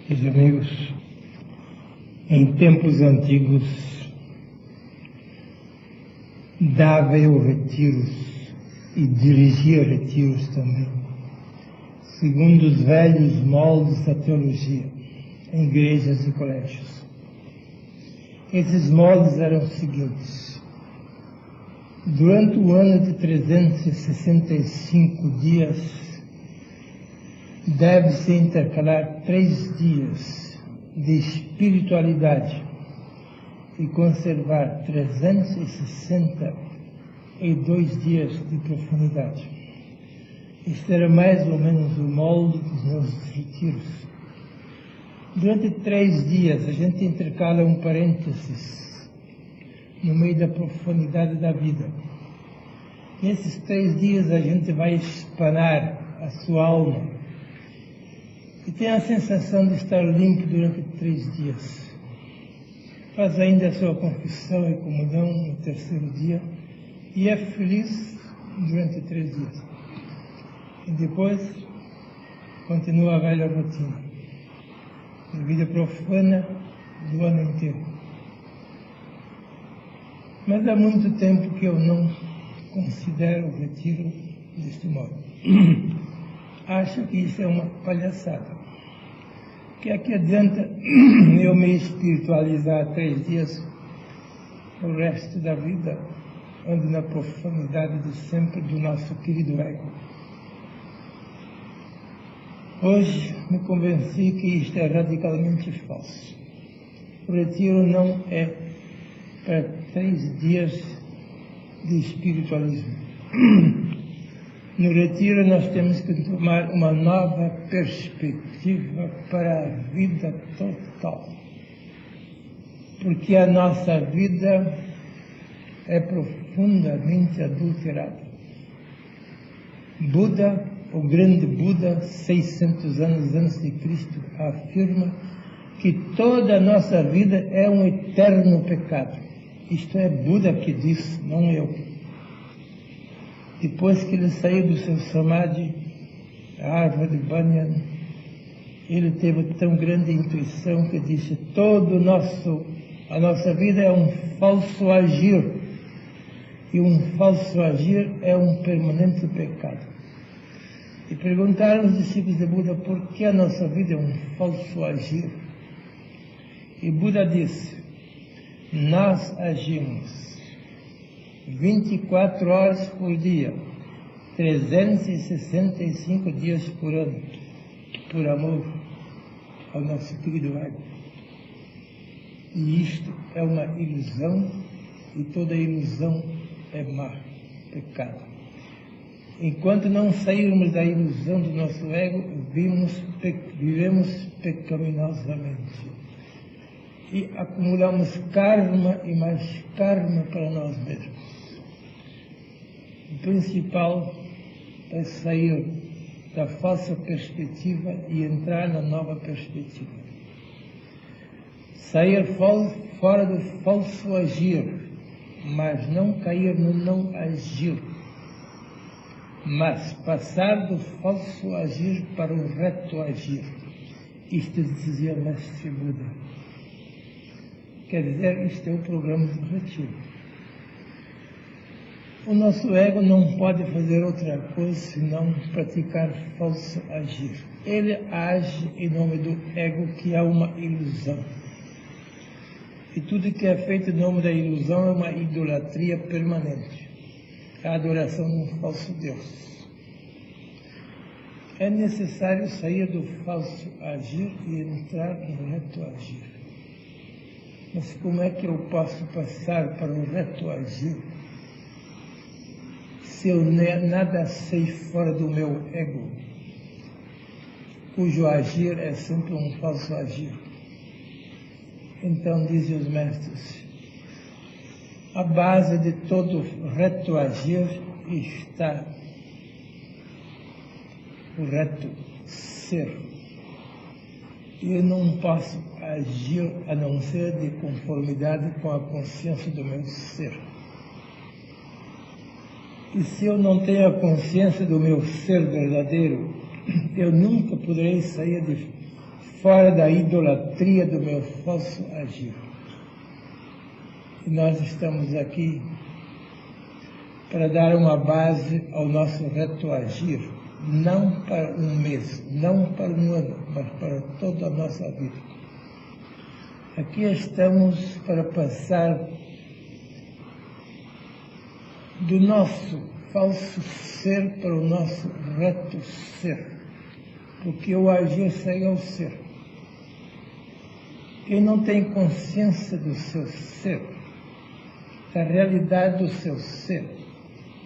Meus amigos, em tempos antigos, dava eu retiros e dirigia retiros também, segundo os velhos moldes da teologia, em igrejas e colégios. Esses moldes eram os seguintes: durante o ano de 365 dias, deve-se intercalar 3 dias de espiritualidade e conservar 362 dias de profundidade. Este era mais ou menos o molde dos nossos retiros. Durante 3 dias, a gente intercala um parênteses no meio da profundidade da vida. Nesses 3 dias, a gente vai espanar a sua alma e tem a sensação de estar limpo durante 3 dias. Faz ainda a sua confissão e comunhão no 3º dia e é feliz durante 3 dias. E depois continua a velha rotina de vida profana do ano inteiro. Mas há muito tempo que eu não considero o retiro deste modo. Acho que isso é uma palhaçada. Que aqui adianta eu me espiritualizar 3 dias, o resto da vida ando na profundidade de sempre do nosso querido ego. Hoje me convenci que isto é radicalmente falso. O retiro não é para 3 dias de espiritualismo. No retiro nós temos que tomar uma nova perspectiva para a vida total. Porque a nossa vida é profundamente adulterada. Buda, o grande Buda, 600 anos antes de Cristo, afirma que toda a nossa vida é um eterno pecado. Isto é Buda que diz, não eu. Depois que ele saiu do seu samadhi, a árvore de Banyan, ele teve tão grande intuição que disse: a nossa vida é um falso agir, e um falso agir é um permanente pecado. E perguntaram os discípulos de Buda por que a nossa vida é um falso agir. E Buda disse: nós agimos 24 horas por dia, 365 dias por ano, por amor ao nosso querido ego. E isto é uma ilusão, e toda ilusão é má, pecado. Enquanto não sairmos da ilusão do nosso ego, vivemos pecaminosamente. E acumulamos karma e mais karma para nós mesmos. O principal é sair da falsa perspectiva e entrar na nova perspectiva. Sair fora do falso agir, mas não cair no não agir. Mas passar do falso agir para o reto agir. Isto dizia Mestre Buda. Quer dizer, isto é o programa do retiro. O nosso ego não pode fazer outra coisa senão praticar falso agir. Ele age em nome do ego, que é uma ilusão. E tudo que é feito em nome da ilusão é uma idolatria permanente. É a adoração de um falso Deus. É necessário sair do falso agir e entrar no reto agir. Mas como é que eu posso passar para o reto agir se eu nada sei fora do meu ego, cujo agir é sempre um falso agir? Então, dizem os mestres, a base de todo reto agir está o reto ser. Eu não posso agir a não ser de conformidade com a consciência do meu ser. E se eu não tenho a consciência do meu ser verdadeiro, eu nunca poderei sair de fora da idolatria do meu falso agir. E nós estamos aqui para dar uma base ao nosso reto agir, não para um mês, não para um ano, mas para toda a nossa vida. Aqui estamos para passar do nosso falso ser para o nosso reto ser, porque o agir segue ao ser. Quem não tem consciência do seu ser, da realidade do seu ser,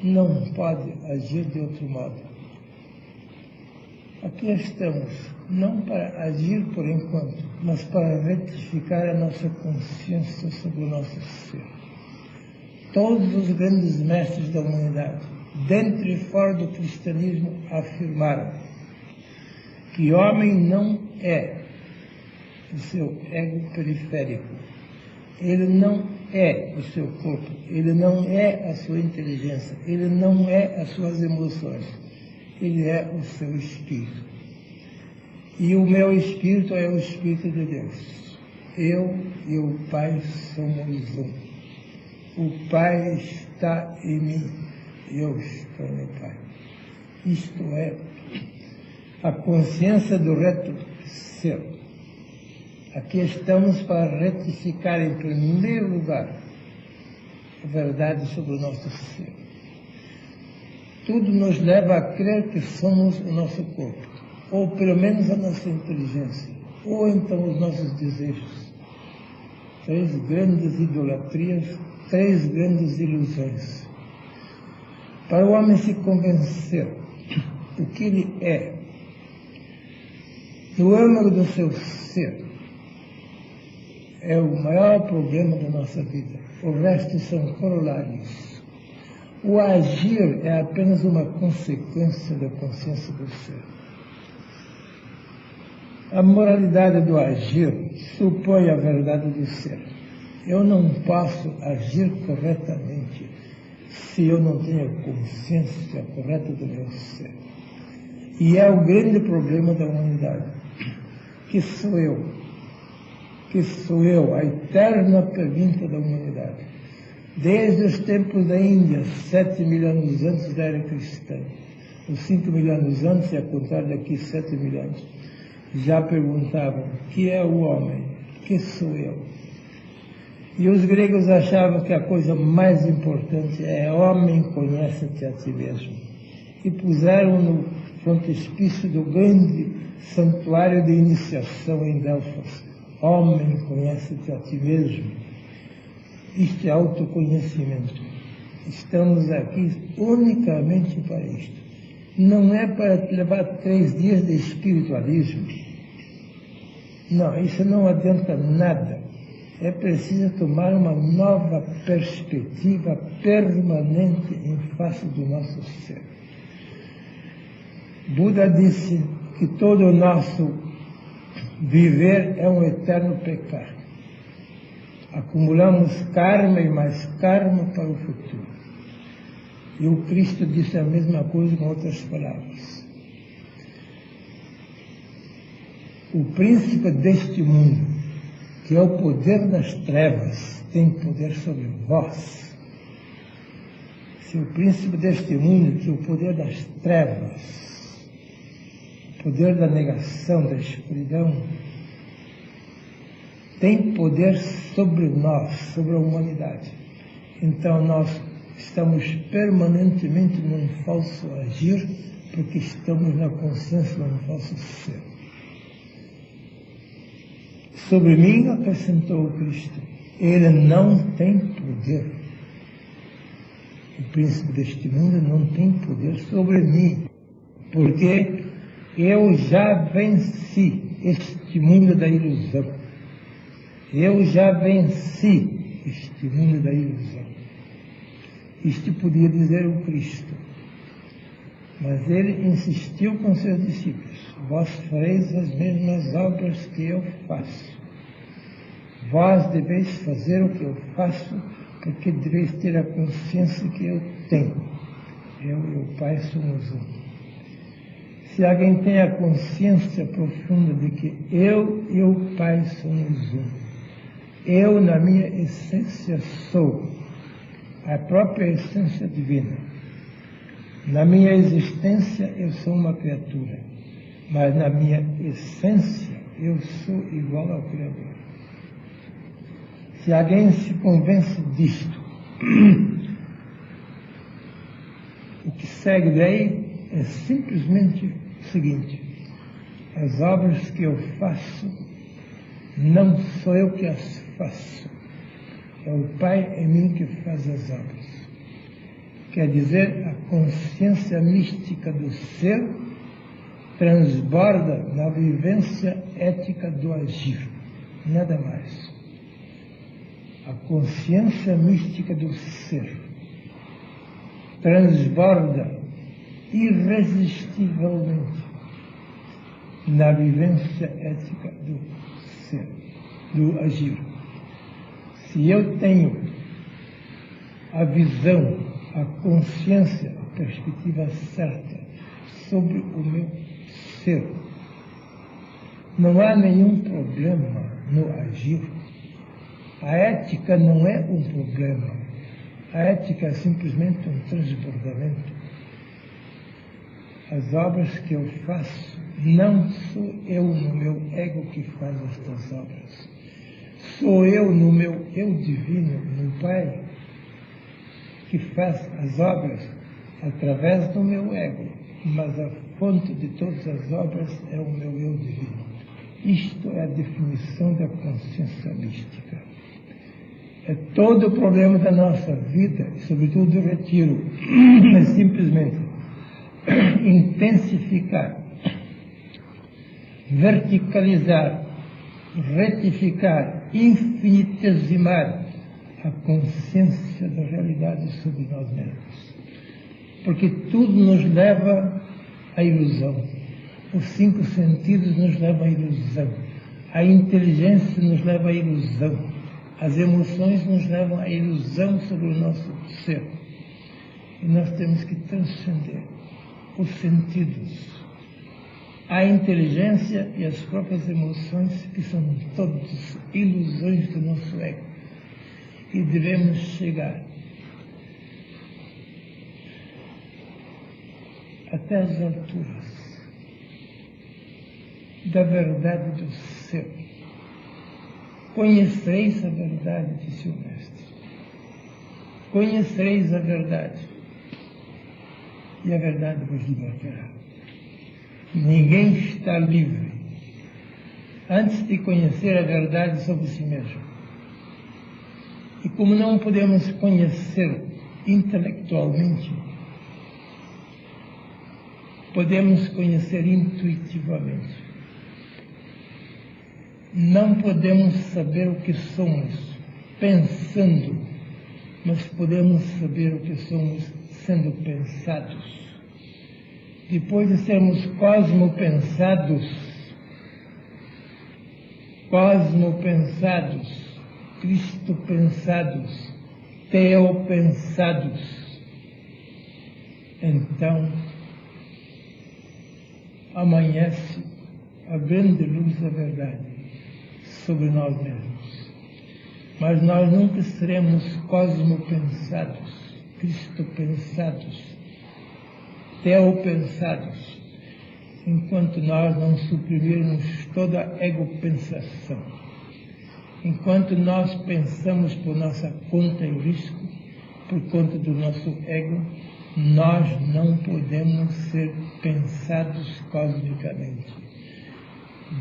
não pode agir de outro modo. Aqui estamos, não para agir por enquanto, mas para retificar a nossa consciência sobre o nosso ser. Todos os grandes mestres da humanidade, dentro e fora do cristianismo, afirmaram que homem não é o seu ego periférico, ele não é o seu corpo, ele não é a sua inteligência, ele não é as suas emoções, ele é o seu espírito. E o meu espírito é o Espírito de Deus. Eu e o Pai somos um. O Pai está em mim, eu estou no Pai. Isto é a consciência do reto ser. Aqui estamos para retificar, em primeiro lugar, a verdade sobre o nosso ser. Tudo nos leva a crer que somos o nosso corpo, ou pelo menos a nossa inteligência, ou então os nossos desejos. 3 grandes idolatrias, 3 grandes ilusões. Para o homem se convencer do que ele é, no âmago do seu ser, é o maior problema da nossa vida. O resto são corolários. O agir é apenas uma consequência da consciência do ser. A moralidade do agir supõe a verdade do ser. Eu não posso agir corretamente se eu não tenho consciência correta do meu ser. E é o grande problema da humanidade. Que sou eu? Que sou eu? A eterna pergunta da humanidade. Desde os tempos da Índia, 7 mil anos antes da era cristã, os 5 mil anos antes, e a contar daqui 7 mil anos, já perguntavam: que é o homem? Que sou eu? E os gregos achavam que a coisa mais importante é: homem, conhece-te a ti mesmo. E puseram no frontispício do grande santuário de iniciação em Delfos: homem, conhece-te a ti mesmo. Isto é autoconhecimento. Estamos aqui unicamente para isto. Não é para levar 3 dias de espiritualismo. Não, isso não adianta nada. É preciso tomar uma nova perspectiva permanente em face do nosso ser. Buda disse que todo o nosso viver é um eterno pecar. Acumulamos karma e mais karma para o futuro. E o Cristo disse a mesma coisa com outras palavras. O príncipe deste mundo, que é o poder das trevas, tem poder sobre vós. Se o príncipe deste mundo, que é o poder das trevas, o poder da negação, da escuridão, tem poder sobre nós, sobre a humanidade. Então nós estamos permanentemente num falso agir, porque estamos na consciência de um falso ser. Sobre mim, acrescentou o Cristo, ele não tem poder. O príncipe deste mundo não tem poder sobre mim, porque eu já venci este mundo da ilusão. Eu já venci este mundo da ilusão. Isto podia dizer o Cristo. Mas ele insistiu com seus discípulos: vós fareis as mesmas obras que eu faço. Vós deveis fazer o que eu faço, porque deveis ter a consciência que eu tenho. Eu e o Pai somos um. Se alguém tem a consciência profunda de que eu e o Pai somos um, eu, na minha essência, sou a própria essência divina. Na minha existência, eu sou uma criatura, mas na minha essência, eu sou igual ao Criador. Se alguém se convence disto, o que segue daí é simplesmente o seguinte: as obras que eu faço, não sou eu que as faço, é o Pai em mim que faz as obras. Quer dizer, a consciência mística do ser transborda na vivência ética do agir, nada mais. A consciência mística do ser transborda irresistivelmente na vivência ética do ser, do agir. Se eu tenho a visão, a consciência, a perspectiva certa sobre o meu ser, não há nenhum problema no agir. A ética não é um problema. A ética é simplesmente um transbordamento. As obras que eu faço, não sou eu no meu ego que faz estas obras. Sou eu no meu eu divino, no Pai, que faz as obras através do meu ego. Mas a fonte de todas as obras é o meu eu divino. Isto é a definição da consciência mística. É todo o problema da nossa vida, e sobretudo do retiro, é simplesmente intensificar, verticalizar, retificar, infinitesimar a consciência da realidade sobre nós mesmos. Porque tudo nos leva à ilusão. Os 5 sentidos nos levam à ilusão. A inteligência nos leva à ilusão. As emoções nos levam à ilusão sobre o nosso ser. E nós temos que transcender os sentidos, a inteligência e as próprias emoções, que são todas ilusões do nosso ego. E devemos chegar até as alturas da verdade do ser. Conhecereis a verdade, disse o Mestre. Conhecereis a verdade, e a verdade vos libertará. Ninguém está livre antes de conhecer a verdade sobre si mesmo. E como não podemos conhecer intelectualmente, podemos conhecer intuitivamente. Não podemos saber o que somos pensando, mas podemos saber o que somos sendo pensados. Depois de sermos cosmopensados, Cristo-pensados, teopensados, então amanhece a grande luz da verdade sobre nós mesmos. Mas nós nunca seremos cosmopensados, Cristo-pensados, teopensados, enquanto nós não suprimirmos toda a egopensação. Enquanto nós pensamos por nossa conta e risco, por conta do nosso ego, nós não podemos ser pensados cosmicamente.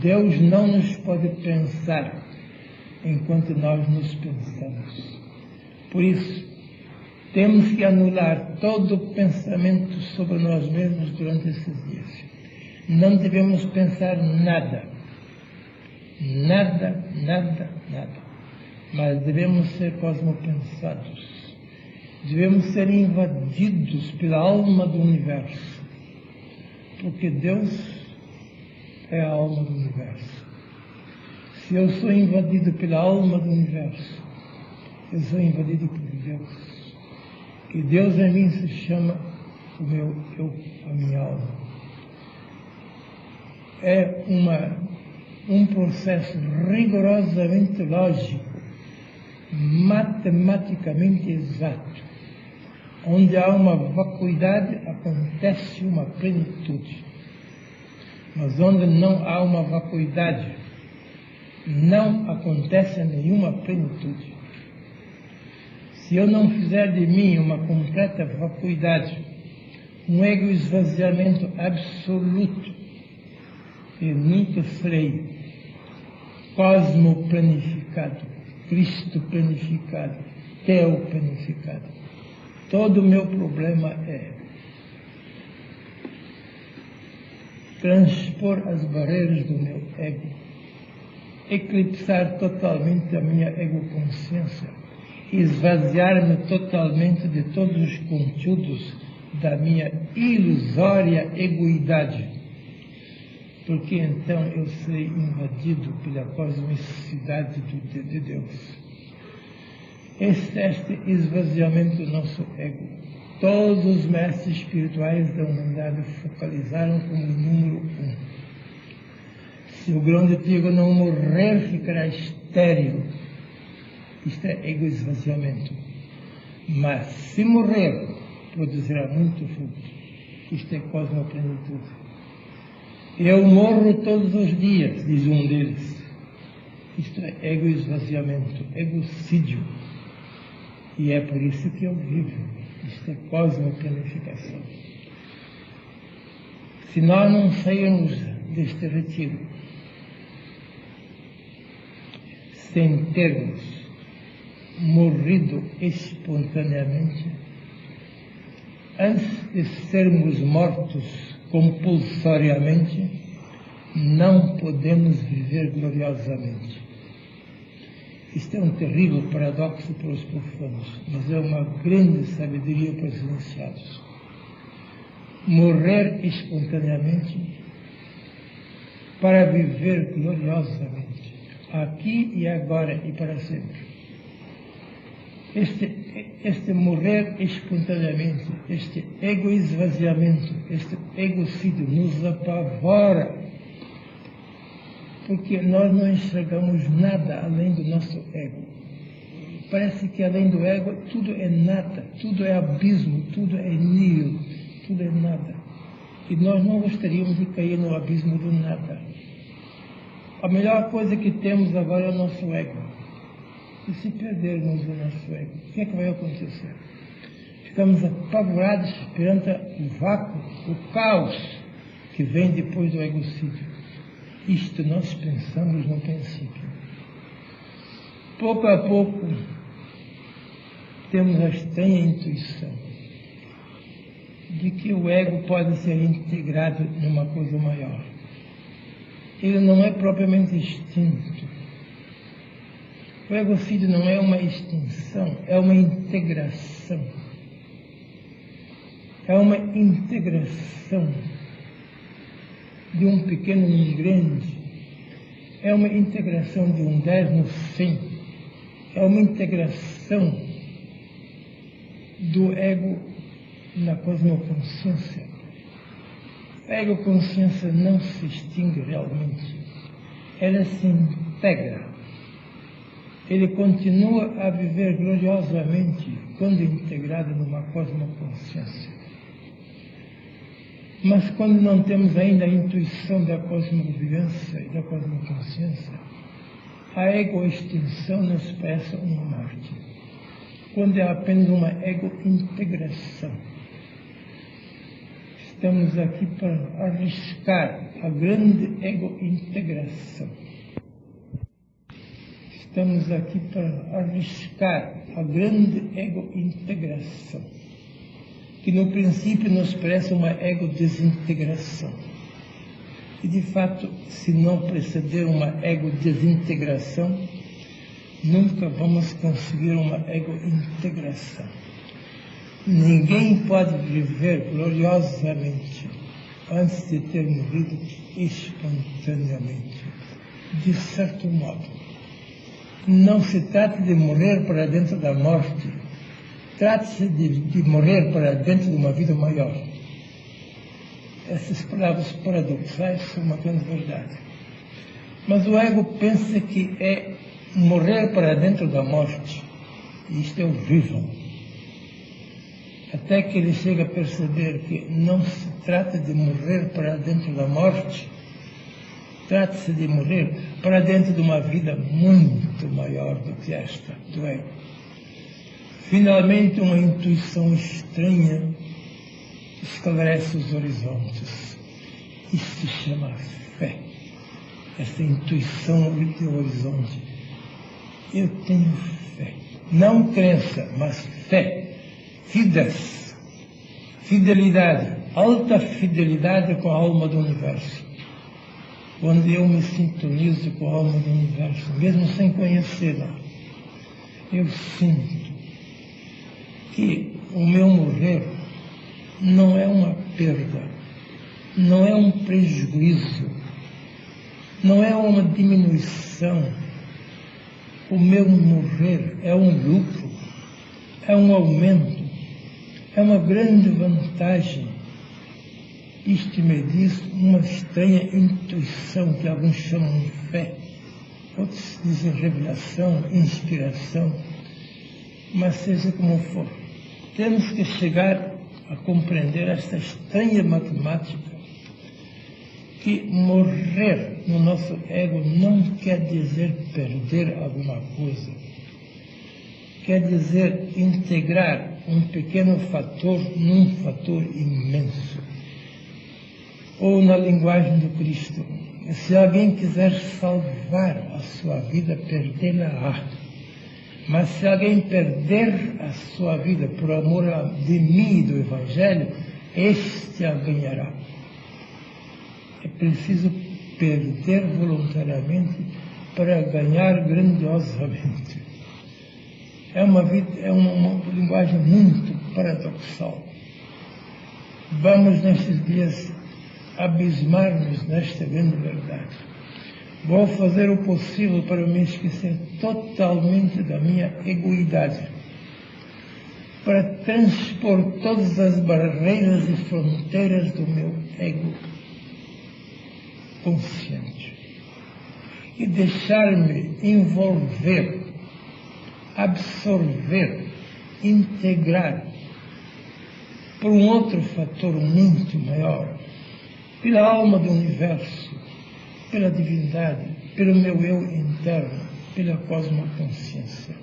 Deus não nos pode pensar enquanto nós nos pensamos. Por isso, temos que anular todo o pensamento sobre nós mesmos durante esses dias. Não devemos pensar nada. Nada. Mas devemos ser cosmopensados. Devemos ser invadidos pela alma do universo. Porque Deus é a alma do universo. Se eu sou invadido pela alma do universo, eu sou invadido por Deus. E Deus em mim se chama o meu eu, a minha alma. é um processo rigorosamente lógico, matematicamente exato. Onde há uma vacuidade, acontece uma plenitude. Mas onde não há uma vacuidade, não acontece nenhuma plenitude. Se eu não fizer de mim uma completa vacuidade, um ego esvaziamento absoluto, eu nunca serei cosmo planificado, Cristo planificado, Teo planificado. Todo o meu problema é transpor as barreiras do meu ego, eclipsar totalmente a minha egoconsciência, esvaziar-me totalmente de todos os conteúdos da minha ilusória egoidade, porque então eu serei invadido pela cosmicidade de Deus. Este esvaziamento do nosso ego, todos os mestres espirituais da humanidade focalizaram como o número 1. Se o grão de trigo não morrer, ficará estéril. Isto é ego-esvaziamento. Mas se morrer, produzirá muito fruto. Isto é cosmoplenitude. Eu morro todos os dias, diz um deles. Isto é ego-esvaziamento, egocídio. E é por isso que eu vivo. Isto é cosmoplanificação. Se nós não sairmos deste retiro sem termos morrido espontaneamente, antes de sermos mortos compulsoriamente, não podemos viver gloriosamente. Isto é um terrível paradoxo para os profanos, mas é uma grande sabedoria para os iniciados. Morrer espontaneamente para viver gloriosamente, aqui e agora e para sempre. Este morrer espontaneamente, este ego-esvaziamento, este egocídio nos apavora, porque nós não enxergamos nada além do nosso ego. Parece que além do ego tudo é nada, tudo é abismo, tudo é nihil, tudo é nada. E nós não gostaríamos de cair no abismo do nada. A melhor coisa que temos agora é o nosso ego. E se perdermos o nosso ego, o que é que vai acontecer? Ficamos apavorados perante o vácuo, o caos que vem depois do egocídio. Isto nós pensamos no princípio. Pouco a pouco, temos a estranha intuição de que o ego pode ser integrado numa coisa maior. Ele não é propriamente extinto. O egocídio não é uma extinção, é uma integração. É uma integração de um pequeno num grande, é uma integração de um 10 no 100, é uma integração do ego na cosmoconsciência. A ego-consciência não se extingue realmente, ela se integra. Ele continua a viver gloriosamente quando integrado numa cosmoconsciência. Mas quando não temos ainda a intuição da cosmovivência e da cosmoconsciência, a ego-extinção nos parece uma morte. Quando é apenas uma ego-integração. Estamos aqui para arriscar a grande ego-integração. Estamos aqui para arriscar a grande ego-integração, que no princípio nos parece uma ego-desintegração. E de fato, se não preceder uma ego-desintegração, nunca vamos conseguir uma ego-integração. Ninguém pode viver gloriosamente antes de ter morrido espontaneamente. De certo modo, não se trata de morrer para dentro da morte, trata-se de morrer para dentro de uma vida maior. essas palavras paradoxais são uma grande verdade. Mas o ego pensa que é morrer para dentro da morte. E isto é horrível. Até que ele chega a perceber que não se trata de morrer para dentro da morte, trata-se de morrer para dentro de uma vida muito maior do que esta, do ego. Finalmente, uma intuição estranha esclarece os horizontes. Isso se chama fé. Essa intuição do horizonte. Eu tenho fé. Não crença, mas fé. Fides. Fidelidade. Alta fidelidade com a alma do universo. Quando eu me sintonizo com a alma do universo, mesmo sem conhecê-la, eu sinto que o meu morrer não é uma perda, não é um prejuízo, não é uma diminuição. O meu morrer é um lucro, é um aumento, é uma grande vantagem. Isto me diz uma estranha intuição que alguns chamam de fé, outros dizem revelação, inspiração, mas seja como for, temos que chegar a compreender esta estranha matemática que morrer no nosso ego não quer dizer perder alguma coisa, quer dizer integrar um pequeno fator num fator imenso. Ou na linguagem do Cristo, se alguém quiser salvar a sua vida, perdê-la-á. Mas se alguém perder a sua vida por amor de mim e do Evangelho, este a ganhará. É preciso perder voluntariamente para ganhar grandiosamente. É uma linguagem muito paradoxal. Vamos nestes dias abismar-nos nesta grande verdade. Vou fazer o possível para me esquecer totalmente da minha egoidade, para transpor todas as barreiras e fronteiras do meu ego consciente e deixar-me envolver, absorver, integrar por um outro fator muito maior, pela alma do universo, pela divindade, pelo meu eu interno, pela cosmoconsciência.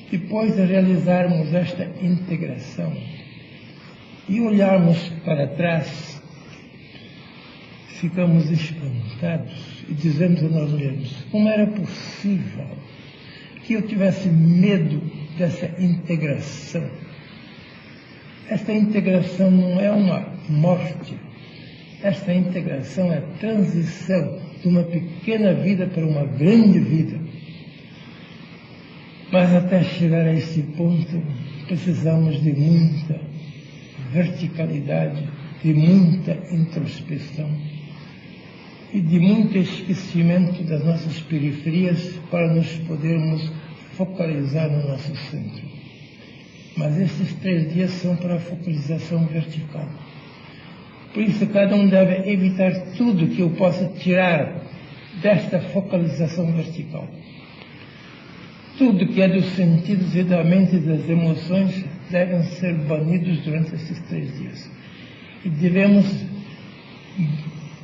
Depois de realizarmos esta integração e olharmos para trás, ficamos espantados e dizemos a nós mesmos: como era possível que eu tivesse medo dessa integração? Esta integração não é uma morte. Esta integração é a transição de uma pequena vida para uma grande vida. Mas até chegar a esse ponto, precisamos de muita verticalidade, de muita introspecção e de muito esquecimento das nossas periferias para nos podermos focalizar no nosso centro. Mas esses 3 dias são para a focalização vertical. Por isso, cada um deve evitar tudo que eu possa tirar desta focalização vertical. Tudo que é dos sentidos e da mente e das emoções devem ser banidos durante esses 3 dias. E devemos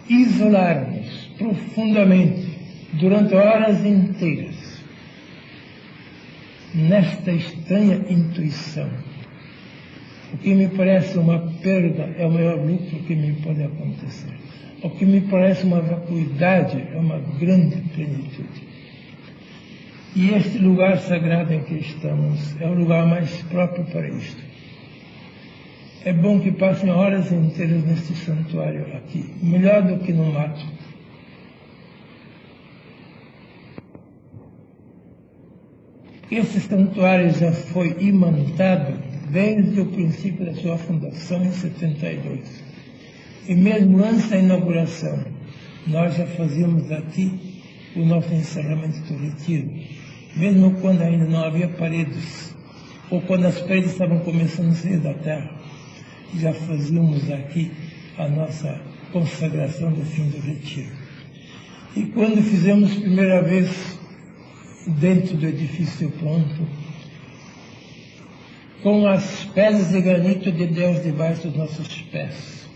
isolar-nos profundamente durante horas inteiras nesta estranha intuição. O que me parece uma perda é o maior lucro que me pode acontecer. O que me parece uma vacuidade é uma grande plenitude. E este lugar sagrado em que estamos é o lugar mais próprio para isto. É bom que passem horas inteiras neste santuário aqui, melhor do que no mato. Esse santuário já foi imantado desde o princípio da sua fundação em 72. E mesmo antes da inauguração, nós já fazíamos aqui o nosso encerramento do retiro, mesmo quando ainda não havia paredes, ou quando as paredes estavam começando a sair da terra, já fazíamos aqui a nossa consagração do fim do retiro. E quando fizemos a primeira vez dentro do edifício pronto, com as pedras de granito de Deus debaixo dos nossos pés,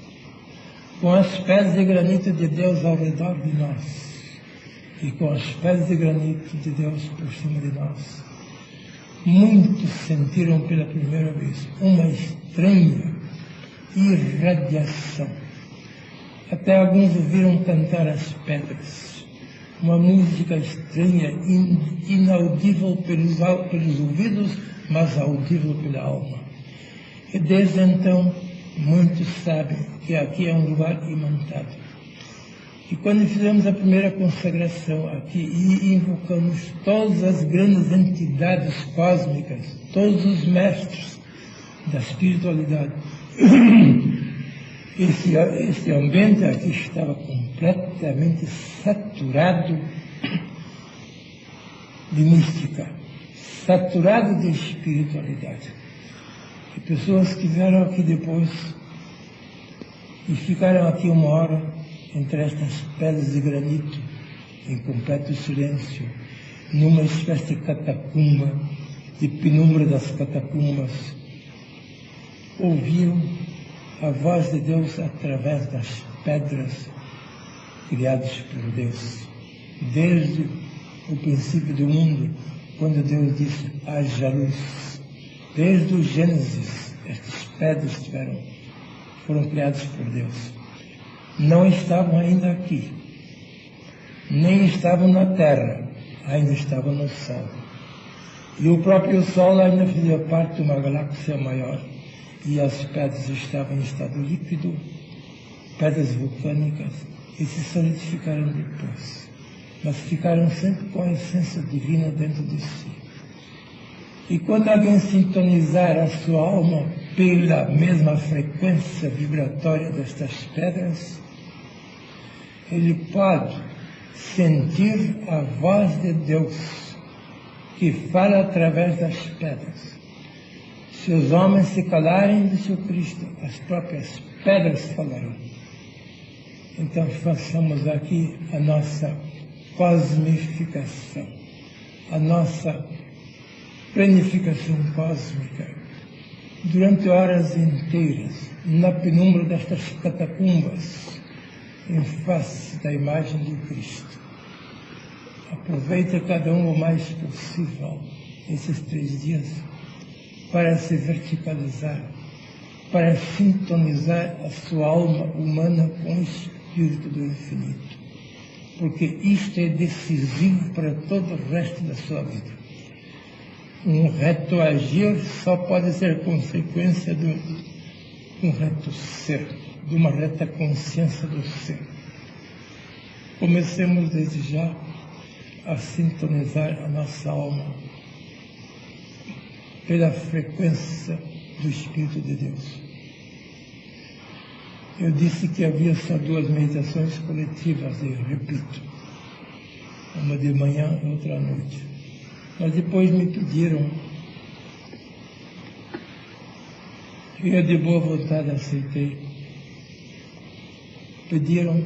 com as pedras de granito de Deus ao redor de nós, e com as pedras de granito de Deus por cima de nós, muitos sentiram pela primeira vez uma estranha irradiação. Até alguns ouviram cantar as pedras, uma música estranha, inaudível pelos ouvidos, mas audível pela alma. E desde então, muitos sabem que aqui é um lugar imantado. E quando fizemos a primeira consagração aqui e invocamos todas as grandes entidades cósmicas, todos os mestres da espiritualidade, esse ambiente aqui estava completamente saturado de mística, saturado de espiritualidade. E pessoas que vieram aqui depois e ficaram aqui uma hora entre estas pedras de granito, em completo silêncio, numa espécie de catacumba, de penumbra das catacumbas, ouviam a voz de Deus através das pedras criadas por Deus. Desde o princípio do mundo, quando Deus disse, haja luz. Desde o Gênesis, estas pedras foram criadas por Deus. Não estavam ainda aqui, nem estavam na Terra, ainda estavam no Sol. E o próprio Sol ainda fazia parte de uma galáxia maior, e as pedras estavam em estado líquido, pedras vulcânicas, e se solidificaram depois. Mas ficaram sempre com a essência divina dentro de si. E quando alguém sintonizar a sua alma pela mesma frequência vibratória destas pedras, ele pode sentir a voz de Deus que fala através das pedras. Se os homens se calarem, disse o Cristo, as próprias pedras falarão. Então façamos aqui a nossa cosmificação, a nossa planificação cósmica, durante horas inteiras, na penumbra destas catacumbas, em face da imagem de Cristo. Aproveite cada um o mais possível esses 3 dias para se verticalizar, para sintonizar a sua alma humana com o Espírito do Infinito. Porque isto é decisivo para todo o resto da sua vida. Um reto agir só pode ser consequência de um reto ser, de uma reta consciência do ser. Comecemos desde já a sintonizar a nossa alma pela frequência do Espírito de Deus. Eu disse que havia só 2 meditações coletivas, e repito, uma de manhã e outra à noite. Mas depois me pediram, e eu de boa vontade aceitei, pediram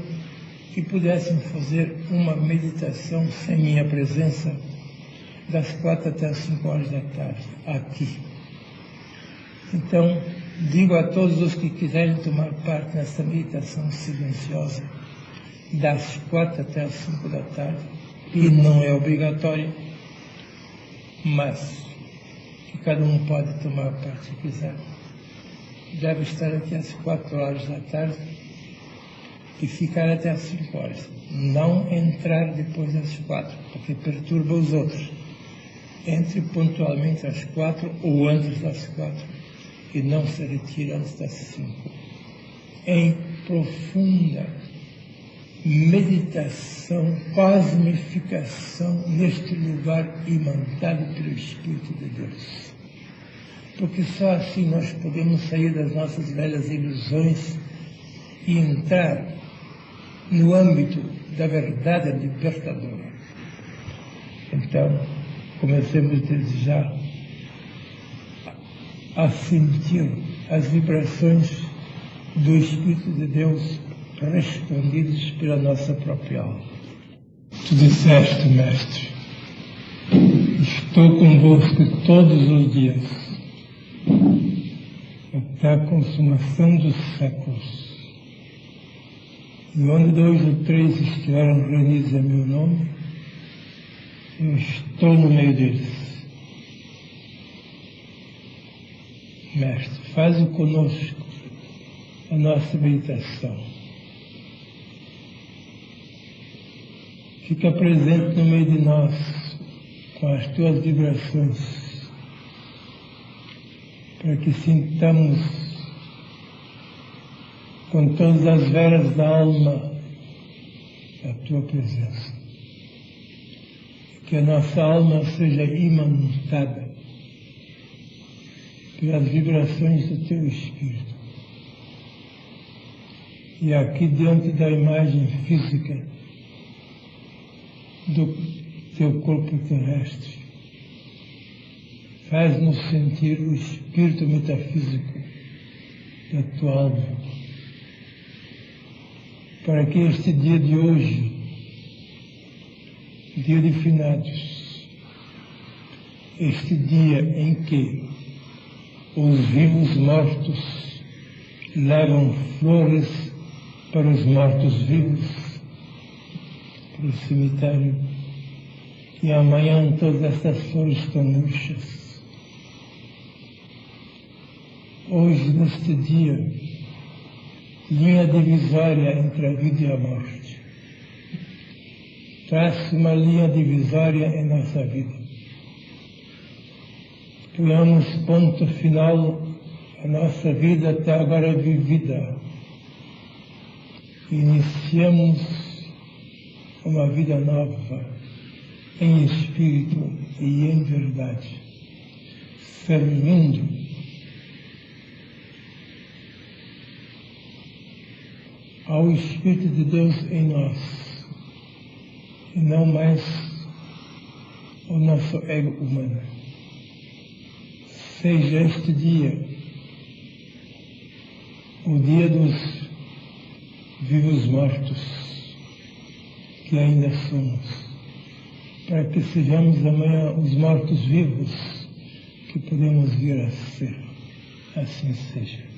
que pudessem fazer uma meditação sem minha presença, das 4 até as 5 horas da tarde, aqui. Então, digo a todos os que quiserem tomar parte nessa meditação silenciosa, das 4 até as 5 da tarde, e não é obrigatório, mas que cada um pode tomar parte se quiser. Deve estar aqui às 4 horas da tarde e ficar até às 5 horas. Não entrar depois das 4, porque perturba os outros. Entre pontualmente às 4 ou antes das 4 e não se retire antes das 5. Em profunda meditação, cosmificação neste lugar imantado pelo Espírito de Deus. Porque só assim nós podemos sair das nossas velhas ilusões e entrar no âmbito da verdade libertadora. Então, comecemos desde já a sentir as vibrações do Espírito de Deus respondidos pela nossa própria alma. Tu disseste, Mestre, estou convosco todos os dias, até a consumação dos séculos. E onde 2 ou 3 estiveram reunidos em meu nome, eu estou no meio deles. Mestre, faze conosco a nossa meditação. Fica presente no meio de nós com as tuas vibrações, para que sintamos com todas as veras da alma a tua presença. Que a nossa alma seja imantada pelas vibrações do teu Espírito. E aqui diante da imagem física do teu corpo terrestre, faz-nos sentir o espírito metafísico da tua alma, para que este dia de hoje, dia de finados, este dia em que os vivos mortos levam flores para os mortos-vivos, para o cemitério, e amanhã todas estas flores estão murchas. Hoje, neste dia, linha divisória entre a vida e a morte. Traça uma linha divisória em nossa vida. Ponhamos ponto final à nossa vida até agora vivida. Iniciamos uma vida nova, em espírito e em verdade, servindo ao Espírito de Deus em nós, e não mais o nosso ego humano. Seja este dia o dia dos vivos mortos, que ainda somos, para que sejamos amanhã os mortos vivos que podemos vir a ser. Assim seja.